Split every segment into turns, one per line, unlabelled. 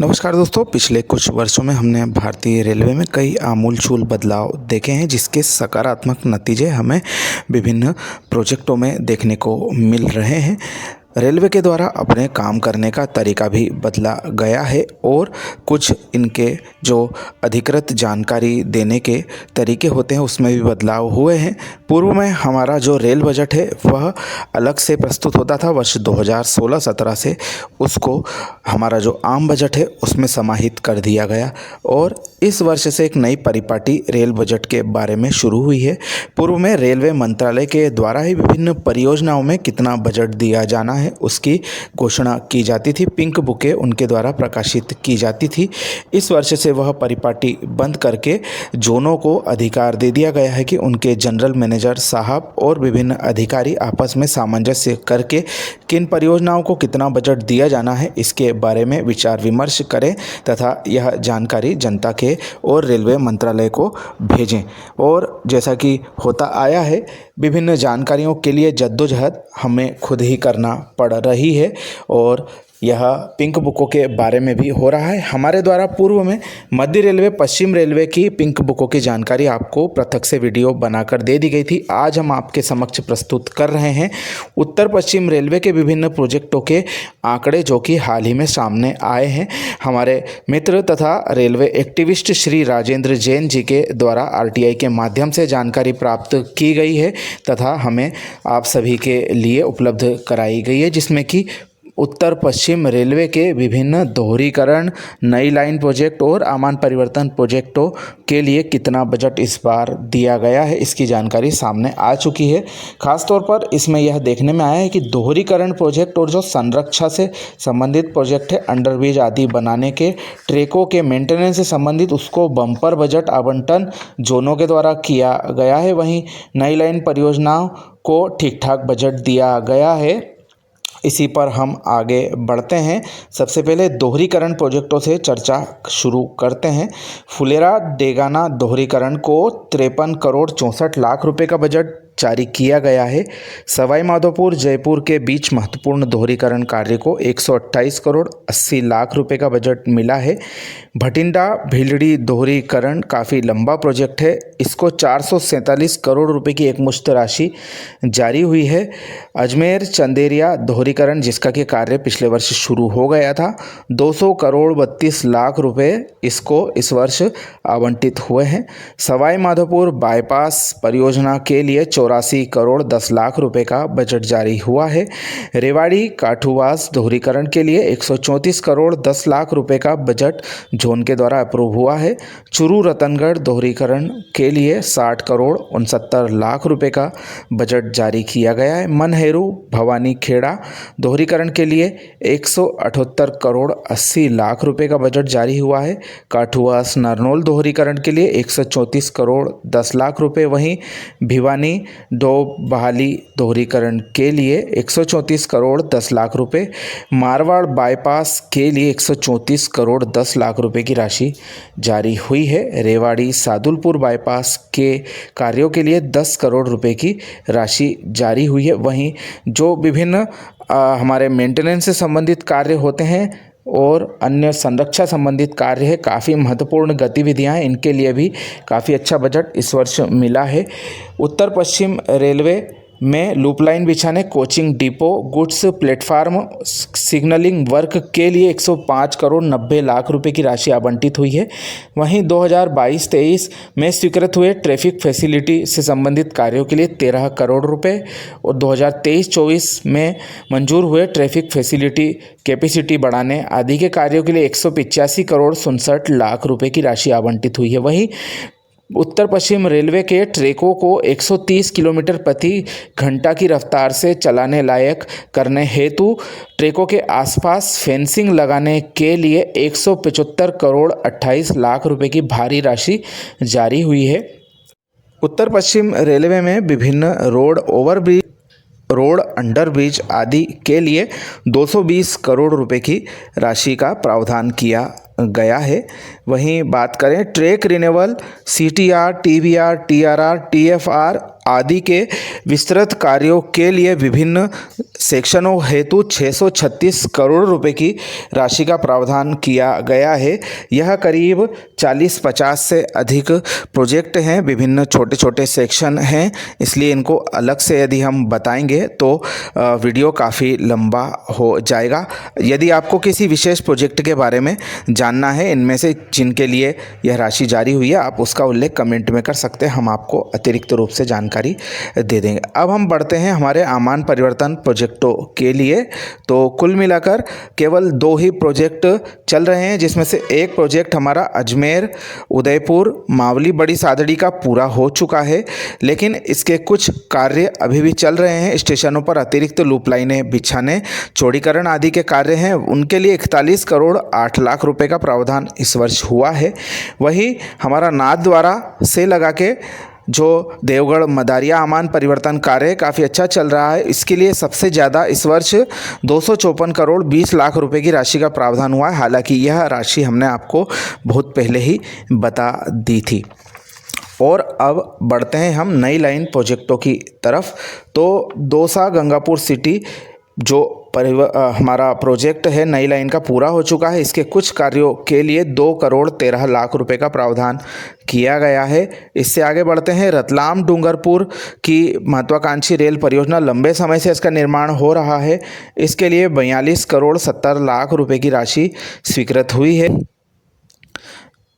नमस्कार दोस्तों, पिछले कुछ वर्षों में हमने भारतीय रेलवे में कई आमूल-चूल बदलाव देखे हैं, जिसके सकारात्मक नतीजे हमें विभिन्न प्रोजेक्टों में देखने को मिल रहे हैं। रेलवे के द्वारा अपने काम करने का तरीका भी बदला गया है और कुछ इनके जो अधिकृत जानकारी देने के तरीके होते हैं उसमें भी बदलाव हुए हैं। पूर्व में हमारा जो रेल बजट है वह अलग से प्रस्तुत होता था। वर्ष 2016-17 से उसको हमारा जो आम बजट है उसमें समाहित कर दिया गया और इस वर्ष से एक नई परिपाटी रेल बजट के बारे में शुरू हुई है। पूर्व में रेलवे मंत्रालय के द्वारा ही विभिन्न परियोजनाओं में कितना बजट दिया जाना है उसकी घोषणा की जाती थी। पिंक बुकें उनके द्वारा प्रकाशित की जाती थी। इस वर्ष से वह परिपाटी बंद करके जोनों को अधिकार दे दिया गया है कि उनके जनरल मैनेजर साहब और विभिन्न अधिकारी आपस में सामंजस्य करके किन परियोजनाओं को कितना बजट दिया जाना है इसके बारे में विचार विमर्श करें तथा यह जानकारी जनता के और रेलवे मंत्रालय को भेजें। और जैसा कि होता आया है, विभिन्न जानकारियों के लिए जद्दोजहद हमें खुद ही करना पड़ रही है और यह पिंक बुकों के बारे में भी हो रहा है। हमारे द्वारा पूर्व में मध्य रेलवे, पश्चिम रेलवे की पिंक बुकों की जानकारी आपको पृथक से वीडियो बनाकर दे दी गई थी। आज हम आपके समक्ष प्रस्तुत कर रहे हैं उत्तर पश्चिम रेलवे के विभिन्न प्रोजेक्टों के आंकड़े, जो कि हाल ही में सामने आए हैं। हमारे मित्र तथा रेलवे एक्टिविस्ट श्री राजेंद्र जैन जी के द्वारा RTI के माध्यम से जानकारी प्राप्त की गई है तथा हमें आप सभी के लिए उपलब्ध कराई गई है, जिसमें कि उत्तर पश्चिम रेलवे के विभिन्न दोहरीकरण, नई लाइन प्रोजेक्ट और आमान परिवर्तन प्रोजेक्टों के लिए कितना बजट इस बार दिया गया है इसकी जानकारी सामने आ चुकी है। खासतौर पर इसमें यह देखने में आया है कि दोहरीकरण प्रोजेक्ट और जो संरक्षा से संबंधित प्रोजेक्ट है, अंडरब्रिज आदि बनाने के, ट्रैकों के मेंटेनेंस से संबंधित, उसको बम्पर बजट आवंटन जोनों के द्वारा किया गया है। वहीं नई लाइन परियोजनाओं को ठीक ठाक बजट दिया गया है। इसी पर हम आगे बढ़ते हैं। सबसे पहले दोहरीकरण प्रोजेक्टों से चर्चा शुरू करते हैं। फुलेरा डेगाना दोहरीकरण को 53 करोड़ 64 लाख रुपए का बजट जारी किया गया है। सवाई माधोपुर जयपुर के बीच महत्वपूर्ण दोहरीकरण कार्य को 128 करोड़ 80 लाख रुपए का बजट मिला है। भटिंडा भीलड़ी दोहरीकरण काफ़ी लंबा प्रोजेक्ट है, इसको 447 करोड़ रुपए की एकमुश्त राशि जारी हुई है। अजमेर चंदेरिया दोहरीकरण, जिसका कि कार्य पिछले वर्ष शुरू हो गया था, 200 करोड़ 32 लाख रुपए इसको इस वर्ष आवंटित हुए हैं। सवाई माधोपुर बाईपास परियोजना के लिए 84 करोड़ 10 लाख रुपए का बजट जारी हुआ है। रेवाड़ी काठुवास दोहरीकरण के लिए 134 करोड़ 10 लाख रुपए का बजट जोन के द्वारा अप्रूव हुआ है। चूरू रतनगढ़ दोहरीकरण के लिए 60 करोड़ 69 लाख रुपए का बजट जारी किया गया है। मनहेरू भवानी खेड़ा दोहरीकरण के लिए 178 करोड़ 80 लाख रुपए का बजट जारी हुआ है। काठुवास नरनौल दोहरीकरण के लिए 134 करोड़ 10 लाख रुपए। वहीं भिवानी डोब बहाली दोहरीकरण के लिए 134 करोड़ 10 लाख रुपए। मारवाड़ बाईपास के लिए 134 करोड़ 10 लाख रुपए की राशि जारी हुई है। रेवाड़ी सादुलपुर बाईपास के कार्यों के लिए 10 करोड़ रुपए की राशि जारी हुई है। वहीं जो विभिन्न हमारे मेंटेनेंस से संबंधित कार्य होते हैं और अन्य संरक्षा संबंधित कार्य है, काफ़ी महत्वपूर्ण गतिविधियां हैं, इनके लिए भी काफ़ी अच्छा बजट इस वर्ष मिला है। उत्तर पश्चिम रेलवे में लूप लाइन बिछाने, coaching depot, goods platform, signalling work के लिए 105 करोड़ 90 लाख रुपए की राशि आवंटित हुई है। वहीं 2022-23 में स्वीकृत हुए ट्रैफिक फैसिलिटी से संबंधित कार्यों के लिए 13 करोड़ रुपए और 2023-24 में मंजूर हुए ट्रैफिक फैसिलिटी कैपेसिटी बढ़ाने आदि के कार्यों के लिए 185 करोड़ 67 लाख रुपए की राशि आवंटित हुई है। वहीं उत्तर पश्चिम रेलवे के ट्रैकों को 130 किलोमीटर प्रति घंटा की रफ्तार से चलाने लायक करने हेतु ट्रैकों के आसपास फेंसिंग लगाने के लिए 175 करोड़ 28 लाख रुपए की भारी राशि जारी हुई है। उत्तर पश्चिम रेलवे में विभिन्न रोड ओवरब्रिज, रोड अंडरब्रिज आदि के लिए 220 करोड़ रुपए की राशि का प्रावधान किया गया है। वहीं बात करें track renewal, CTR, TBR, TRR, TFR आदि के विस्तृत कार्यों के लिए विभिन्न सेक्शनों हेतु 636 करोड़ रुपए की राशि का प्रावधान किया गया है। यह करीब 40-50 से अधिक प्रोजेक्ट हैं, विभिन्न छोटे छोटे सेक्शन हैं, इसलिए इनको अलग से यदि हम बताएंगे तो वीडियो काफ़ी लंबा हो जाएगा। यदि आपको किसी विशेष प्रोजेक्ट के बारे में जानना है, इनमें से जिनके लिए यह राशि जारी हुई है, आप उसका उल्लेख कमेंट में कर सकते हैं, हम आपको अतिरिक्त रूप से जानकारी दे देंगे। अब हम बढ़ते हैं हमारे आमान परिवर्तन प्रोजेक्टों के लिए। तो कुल मिलाकर केवल 2 ही प्रोजेक्ट चल रहे हैं, जिसमें से एक प्रोजेक्ट हमारा अजमेर उदयपुर मावली बड़ी सादड़ी का पूरा हो चुका है, लेकिन इसके कुछ कार्य अभी भी चल रहे हैं। स्टेशनों पर अतिरिक्त लूप लाइनें बिछाने, चौड़ीकरण आदि के कार्य हैं, उनके लिए 41 करोड़ 8 लाख रुपए का प्रावधान इस वर्ष हुआ है। वहीं हमारा नाथद्वारा से लगा के जो देवगढ़ मदारिया आमान परिवर्तन कार्य काफ़ी अच्छा चल रहा है, इसके लिए सबसे ज़्यादा इस वर्ष 254 करोड़ 20 लाख रुपए की राशि का प्रावधान हुआ है। हालांकि यह राशि हमने आपको बहुत पहले ही बता दी थी। और अब बढ़ते हैं हम नई लाइन प्रोजेक्टों की तरफ। तो दौसा गंगापुर सिटी जो हमारा प्रोजेक्ट है नई लाइन का पूरा हो चुका है। इसके कुछ कार्यों के लिए 2 करोड़ 13 लाख रुपए का प्रावधान किया गया है। इससे आगे बढ़ते हैं, रतलाम डूंगरपुर की महत्वाकांक्षी रेल परियोजना, लंबे समय से इसका निर्माण हो रहा है। इसके लिए 42 करोड़ 70 लाख रुपए की राशि स्वीकृत हुई है।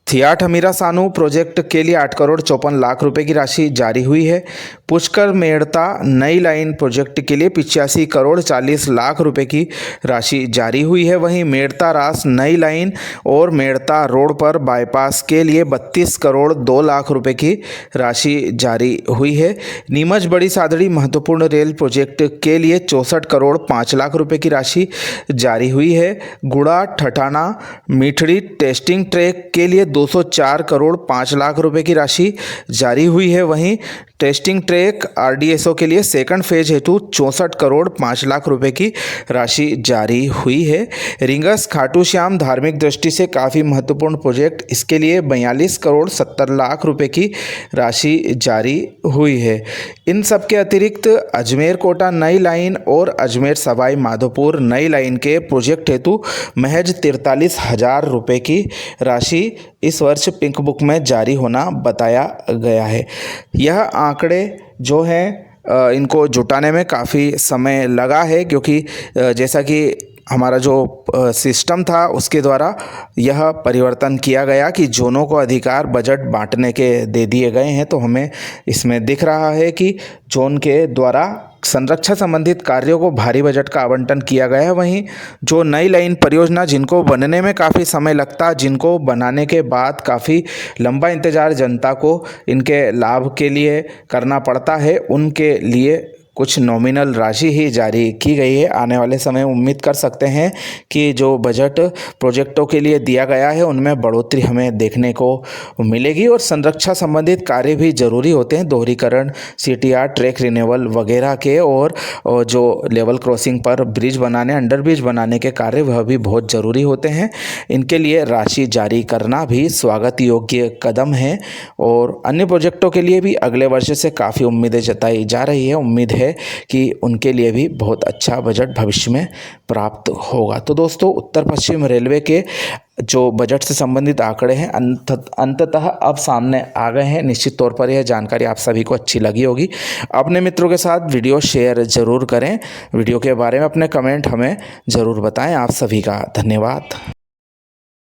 थियाट हमीरा सानू प्रोजेक्ट के लिए 8 करोड़ 54 लाख रुपए की राशि जारी हुई है। पुष्कर मेड़ता नई लाइन प्रोजेक्ट के लिए 85 करोड़ 40 लाख रुपए की राशि जारी हुई है। वहीं मेड़ता रास नई लाइन और मेड़ता रोड पर बाईपास के लिए 32 करोड़ 2 लाख रुपए की राशि जारी हुई है। नीमच बड़ी सादड़ी महत्वपूर्ण रेल प्रोजेक्ट के लिए 64 करोड़ 5 लाख रुपए की राशि जारी हुई है। गुड़ा ठठाना मीठड़ी टेस्टिंग ट्रैक के लिए 204 करोड़ 5 लाख रुपए की राशि जारी हुई है। वहीं टेस्टिंग ट्रैक आरडीएसओ के लिए सेकंड फेज हेतु 64 करोड़ 5 लाख रुपए की राशि जारी हुई है। रिंगस खाटू श्याम धार्मिक दृष्टि से काफ़ी महत्वपूर्ण प्रोजेक्ट, इसके लिए 42 करोड़ 70 लाख रुपए की राशि जारी हुई है। इन सब के अतिरिक्त अजमेर कोटा नई लाइन और अजमेर सवाई माधोपुर नई लाइन के प्रोजेक्ट हेतु महज 43,000 रुपये की राशि इस वर्ष पिंक बुक में जारी होना बताया गया है। यह आंकड़े जो हैं इनको जुटाने में काफ़ी समय लगा है, क्योंकि जैसा कि हमारा जो सिस्टम था उसके द्वारा यह परिवर्तन किया गया कि जोनों को अधिकार बजट बांटने के दे दिए गए हैं। तो हमें इसमें दिख रहा है कि जोन के द्वारा संरक्षण संबंधित कार्यों को भारी बजट का आवंटन किया गया है। वहीं जो नई लाइन परियोजना जिनको बनने में काफ़ी समय लगता, जिनको बनाने के बाद काफ़ी लंबा इंतज़ार जनता को इनके लाभ के लिए करना पड़ता है, उनके लिए कुछ नॉमिनल राशि ही जारी की गई है। आने वाले समय उम्मीद कर सकते हैं कि जो बजट प्रोजेक्टों के लिए दिया गया है उनमें बढ़ोतरी हमें देखने को मिलेगी। और संरक्षा संबंधित कार्य भी ज़रूरी होते हैं, दोहरीकरण, सीटीआर, ट्रैक रिन्यूअल वगैरह के, और जो लेवल क्रॉसिंग पर ब्रिज बनाने, अंडर ब्रिज बनाने के कार्य वह भी बहुत ज़रूरी होते हैं। इनके लिए राशि जारी करना भी स्वागत योग्य कदम है। और अन्य प्रोजेक्टों के लिए भी अगले वर्ष से काफ़ी उम्मीदें जताई जा रही है। उम्मीद है कि उनके लिए भी बहुत अच्छा बजट भविष्य में प्राप्त होगा। तो दोस्तों, उत्तर पश्चिम रेलवे के जो बजट से संबंधित आंकड़े हैं अंततः अब सामने आ गए हैं। निश्चित तौर पर यह जानकारी आप सभी को अच्छी लगी होगी। अपने मित्रों के साथ वीडियो शेयर ज़रूर करें। वीडियो के बारे में अपने कमेंट हमें ज़रूर बताएं। आप सभी का धन्यवाद।